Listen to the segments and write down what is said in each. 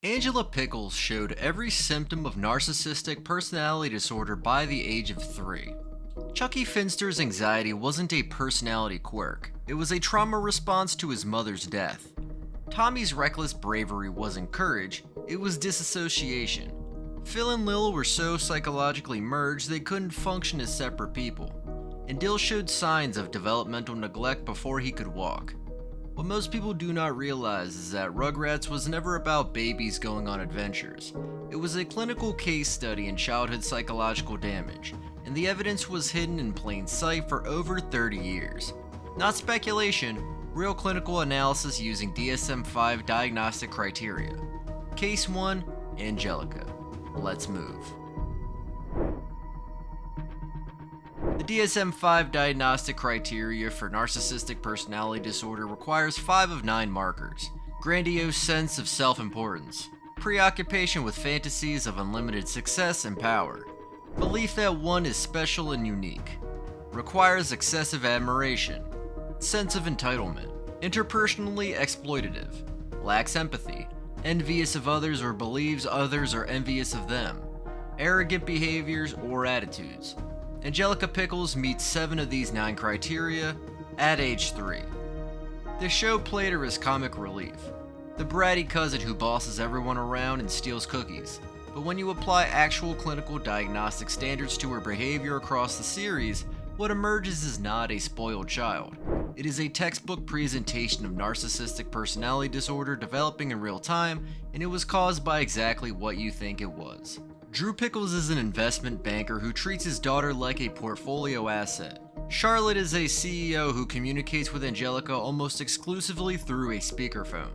Angela Pickles showed every symptom of narcissistic personality disorder by the age of 3. Chucky Finster's anxiety wasn't a personality quirk, it was a trauma response to his mother's death. Tommy's reckless bravery wasn't courage, it was disassociation. Phil and Lil were so psychologically merged they couldn't function as separate people. And Dil showed signs of developmental neglect before he could walk. What most people do not realize is that Rugrats was never about babies going on adventures. It was a clinical case study in childhood psychological damage, and the evidence was hidden in plain sight for over 30 years. Not speculation, real clinical analysis using DSM-5 diagnostic criteria. Case 1, Angelica. Let's move. The DSM-5 diagnostic criteria for narcissistic personality disorder requires 5 of 9 markers: grandiose sense of self-importance, preoccupation with fantasies of unlimited success and power, belief that one is special and unique, requires excessive admiration, sense of entitlement, interpersonally exploitative, lacks empathy, envious of others or believes others are envious of them, arrogant behaviors or attitudes. Angelica Pickles meets 7 of these 9 criteria at age 3. The show played her as comic relief, the bratty cousin who bosses everyone around and steals cookies. But when you apply actual clinical diagnostic standards to her behavior across the series, what emerges is not a spoiled child. It is a textbook presentation of narcissistic personality disorder developing in real time, and it was caused by exactly what you think it was. Drew Pickles is an investment banker who treats his daughter like a portfolio asset. Charlotte is a CEO who communicates with Angelica almost exclusively through a speakerphone.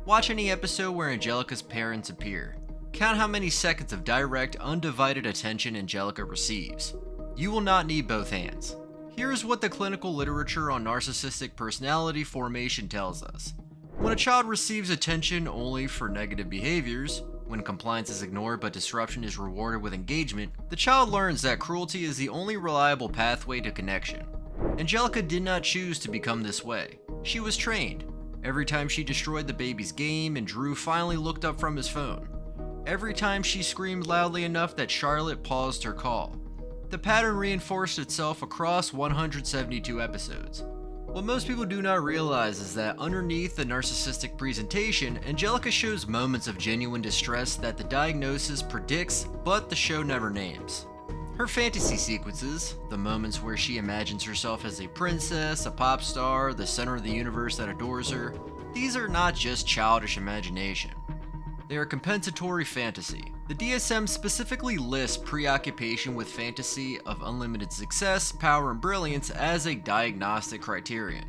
Watch any episode where Angelica's parents appear. Count how many seconds of direct, undivided attention Angelica receives. You will not need both hands. Here's what the clinical literature on narcissistic personality formation tells us. When a child receives attention only for negative behaviors, when compliance is ignored but disruption is rewarded with engagement, the child learns that cruelty is the only reliable pathway to connection. Angelica did not choose to become this way. She was trained. Every time she destroyed the baby's game and Drew finally looked up from his phone. Every time she screamed loudly enough that Charlotte paused her call. The pattern reinforced itself across 172 episodes. What most people do not realize is that underneath the narcissistic presentation, Angelica shows moments of genuine distress that the diagnosis predicts, but the show never names. Her fantasy sequences, the moments where she imagines herself as a princess, a pop star, the center of the universe that adores her, these are not just childish imagination. They are compensatory fantasy. The DSM specifically lists preoccupation with fantasy of unlimited success, power, and brilliance as a diagnostic criterion.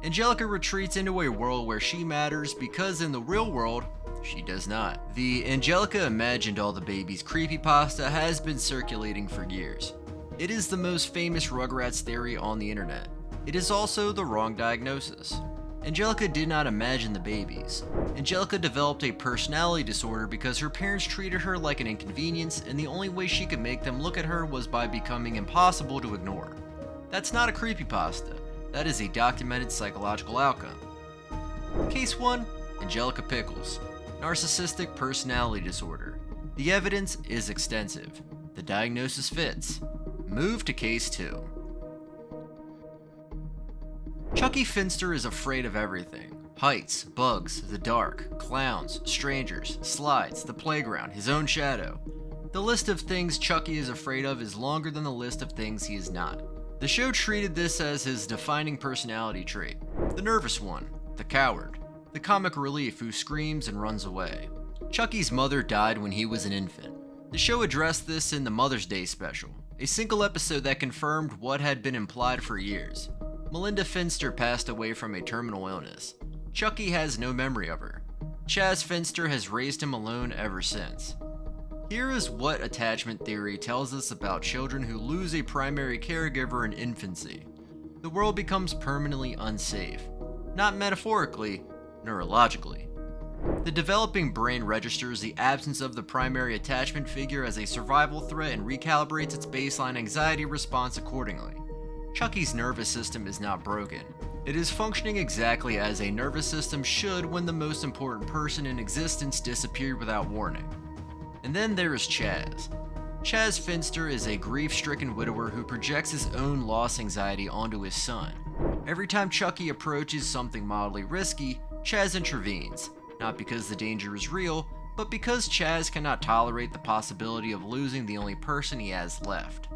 Angelica retreats into a world where she matters because in the real world, she does not. The Angelica imagined all the babies creepypasta has been circulating for years. It is the most famous Rugrats theory on the internet. It is also the wrong diagnosis. Angelica did not imagine the babies. Angelica developed a personality disorder because her parents treated her like an inconvenience, and the only way she could make them look at her was by becoming impossible to ignore. That's not a creepypasta. That is a documented psychological outcome. Case 1, Angelica Pickles. Narcissistic personality disorder. The evidence is extensive. The diagnosis fits. Move to case 2. Chucky Finster is afraid of everything. Heights, bugs, the dark, clowns, strangers, slides, the playground, his own shadow. The list of things Chucky is afraid of is longer than the list of things he is not. The show treated this as his defining personality trait. The nervous one, the coward, the comic relief who screams and runs away. Chucky's mother died when he was an infant. The show addressed this in the Mother's Day special, a single episode that confirmed what had been implied for years. Melinda Finster passed away from a terminal illness. Chucky has no memory of her. Chaz Finster has raised him alone ever since. Here is what attachment theory tells us about children who lose a primary caregiver in infancy. The world becomes permanently unsafe. Not metaphorically, neurologically. The developing brain registers the absence of the primary attachment figure as a survival threat and recalibrates its baseline anxiety response accordingly. Chucky's nervous system is not broken. It is functioning exactly as a nervous system should when the most important person in existence disappeared without warning. And then there is Chaz. Chaz Finster is a grief-stricken widower who projects his own loss anxiety onto his son. Every time Chucky approaches something mildly risky, Chaz intervenes, not because the danger is real, but because Chaz cannot tolerate the possibility of losing the only person he has left.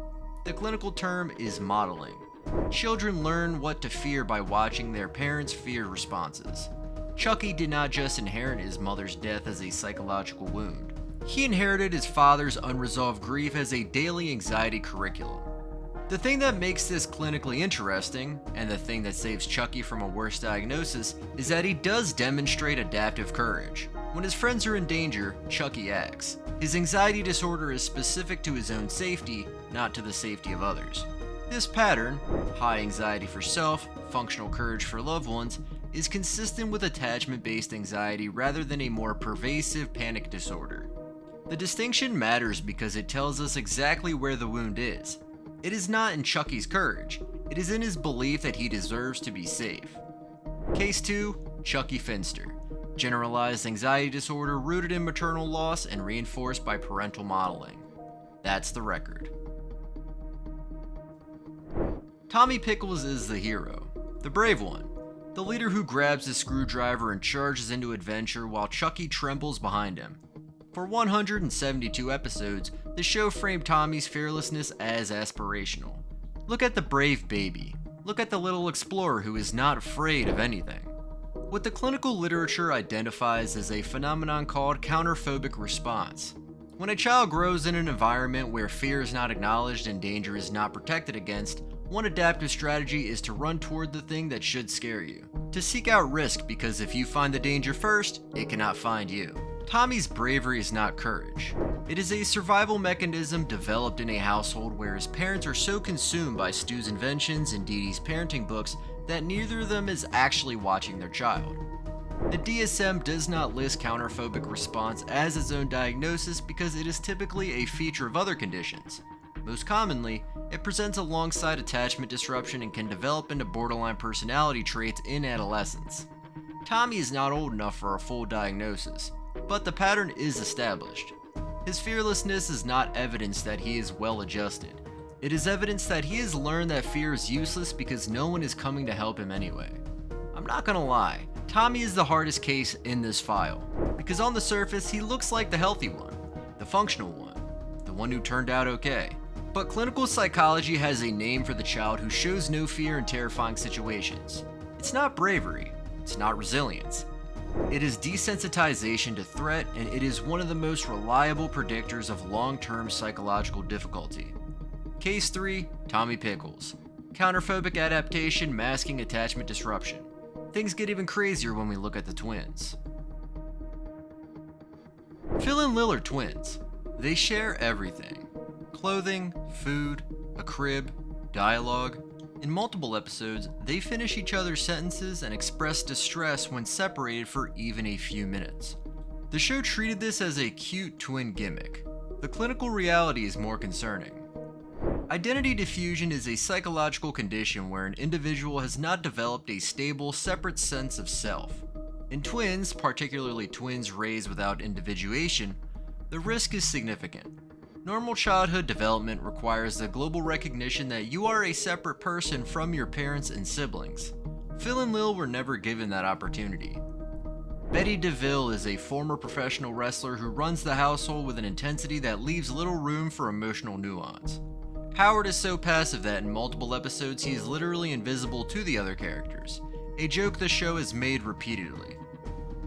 The clinical term is modeling. Children learn what to fear by watching their parents' fear responses. Chucky did not just inherit his mother's death as a psychological wound. He inherited his father's unresolved grief as a daily anxiety curriculum. The thing that makes this clinically interesting, and the thing that saves Chucky from a worse diagnosis, is that he does demonstrate adaptive courage. When his friends are in danger, Chucky acts. His anxiety disorder is specific to his own safety, not to the safety of others. This pattern, high anxiety for self, functional courage for loved ones, is consistent with attachment-based anxiety rather than a more pervasive panic disorder. The distinction matters because it tells us exactly where the wound is. It is not in Chucky's courage, it is in his belief that he deserves to be safe. Case 2, Chucky Finster. Generalized anxiety disorder rooted in maternal loss and reinforced by parental modeling. That's the record. Tommy Pickles is the hero, the brave one, the leader who grabs his screwdriver and charges into adventure while Chucky trembles behind him. For 172 episodes, the show framed Tommy's fearlessness as aspirational. Look at the brave baby. Look at the little explorer who is not afraid of anything. What the clinical literature identifies as a phenomenon called counterphobic response. When a child grows in an environment where fear is not acknowledged and danger is not protected against, one adaptive strategy is to run toward the thing that should scare you. To seek out risk because if you find the danger first, it cannot find you. Tommy's bravery is not courage. It is a survival mechanism developed in a household where his parents are so consumed by Stu's inventions and Dee Dee's parenting books that neither of them is actually watching their child. The DSM does not list counterphobic response as its own diagnosis because it is typically a feature of other conditions. Most commonly, it presents alongside attachment disruption and can develop into borderline personality traits in adolescence. Tommy is not old enough for a full diagnosis, but the pattern is established. His fearlessness is not evidence that he is well adjusted. It is evidence that he has learned that fear is useless because no one is coming to help him anyway. I'm not gonna lie, Tommy is the hardest case in this file, because on the surface he looks like the healthy one, the functional one, the one who turned out okay. But clinical psychology has a name for the child who shows no fear in terrifying situations. It's not bravery, it's not resilience. It is desensitization to threat, and it is one of the most reliable predictors of long-term psychological difficulty. Case 3, Tommy Pickles. Counterphobic adaptation masking attachment disruption. Things get even crazier when we look at the twins. Phil and Lil are twins. They share everything. Clothing, food, a crib, dialogue. In multiple episodes, they finish each other's sentences and express distress when separated for even a few minutes. The show treated this as a cute twin gimmick. The clinical reality is more concerning. Identity diffusion is a psychological condition where an individual has not developed a stable, separate sense of self. In twins, particularly twins raised without individuation, the risk is significant. Normal childhood development requires the global recognition that you are a separate person from your parents and siblings. Phil and Lil were never given that opportunity. Betty DeVille is a former professional wrestler who runs the household with an intensity that leaves little room for emotional nuance. Howard is so passive that in multiple episodes he is literally invisible to the other characters, a joke the show has made repeatedly.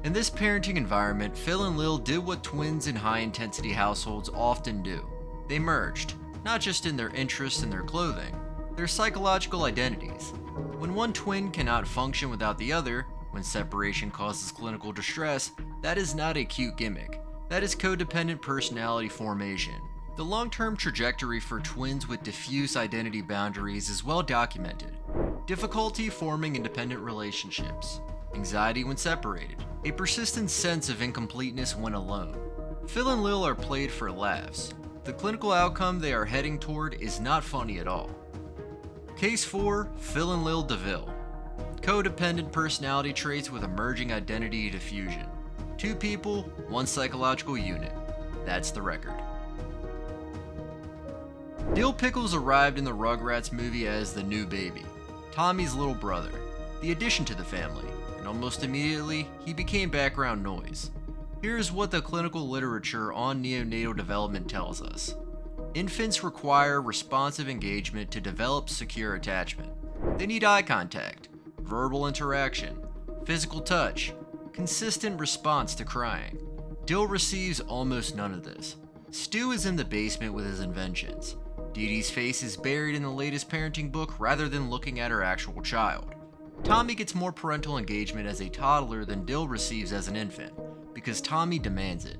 In this parenting environment, Phil and Lil did what twins in high-intensity households often do. They merged, not just in their interests and their clothing, their psychological identities. When one twin cannot function without the other, when separation causes clinical distress, that is not a cute gimmick. That is codependent personality formation. The long-term trajectory for twins with diffuse identity boundaries is well documented. Difficulty forming independent relationships. Anxiety when separated. A persistent sense of incompleteness when alone. Phil and Lil are played for laughs. The clinical outcome they are heading toward is not funny at all. Case 4, Phil and Lil DeVille. Codependent personality traits with emerging identity diffusion. 2 people, 1 psychological unit. That's the record. Dil Pickles arrived in the Rugrats movie as the new baby, Tommy's little brother, the addition to the family, and almost immediately, he became background noise. Here's what the clinical literature on neonatal development tells us. Infants require responsive engagement to develop secure attachment. They need eye contact, verbal interaction, physical touch, consistent response to crying. Dil receives almost none of this. Stu is in the basement with his inventions. Dee Dee's face is buried in the latest parenting book rather than looking at her actual child. Tommy gets more parental engagement as a toddler than Dil receives as an infant, because Tommy demands it.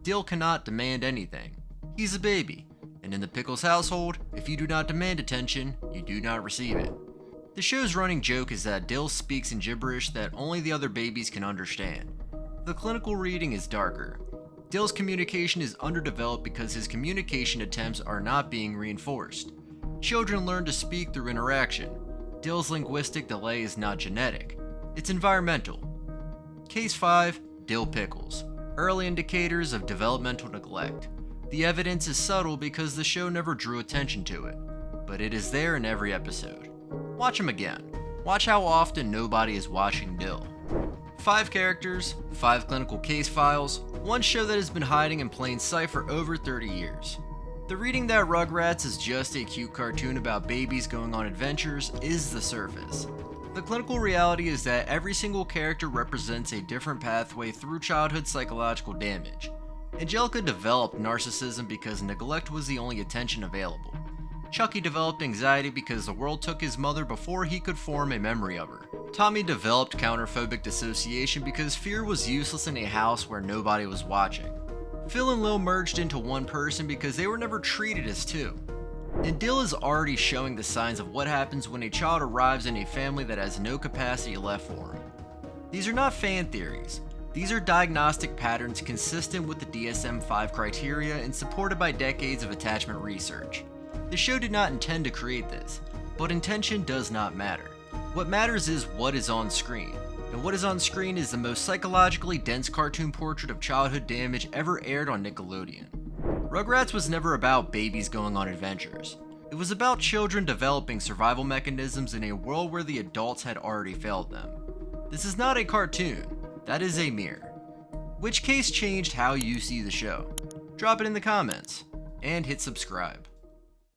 Dil cannot demand anything. He's a baby, and in the Pickles household, if you do not demand attention, you do not receive it. The show's running joke is that Dil speaks in gibberish that only the other babies can understand. The clinical reading is darker. Dil's communication is underdeveloped because his communication attempts are not being reinforced. Children learn to speak through interaction. Dil's linguistic delay is not genetic, it's environmental. Case 5, Dil Pickles. Early indicators of developmental neglect. The evidence is subtle because the show never drew attention to it, but it is there in every episode. Watch them again. Watch how often nobody is watching Dil. 5 characters, 5 clinical case files, 1 show that has been hiding in plain sight for over 30 years. The reading that Rugrats is just a cute cartoon about babies going on adventures is the surface. The clinical reality is that every single character represents a different pathway through childhood psychological damage. Angelica developed narcissism because neglect was the only attention available. Chucky developed anxiety because the world took his mother before he could form a memory of her. Tommy developed counterphobic dissociation because fear was useless in a house where nobody was watching. Phil and Lil merged into one person because they were never treated as 2. And Dil is already showing the signs of what happens when a child arrives in a family that has no capacity left for him. These are not fan theories. These are diagnostic patterns consistent with the DSM-5 criteria and supported by decades of attachment research. The show did not intend to create this, but intention does not matter. What matters is what is on screen, and what is on screen is the most psychologically dense cartoon portrait of childhood damage ever aired on Nickelodeon. Rugrats was never about babies going on adventures. It was about children developing survival mechanisms in a world where the adults had already failed them. This is not a cartoon, that is a mirror. Which case changed how you see the show? Drop it in the comments, and hit subscribe.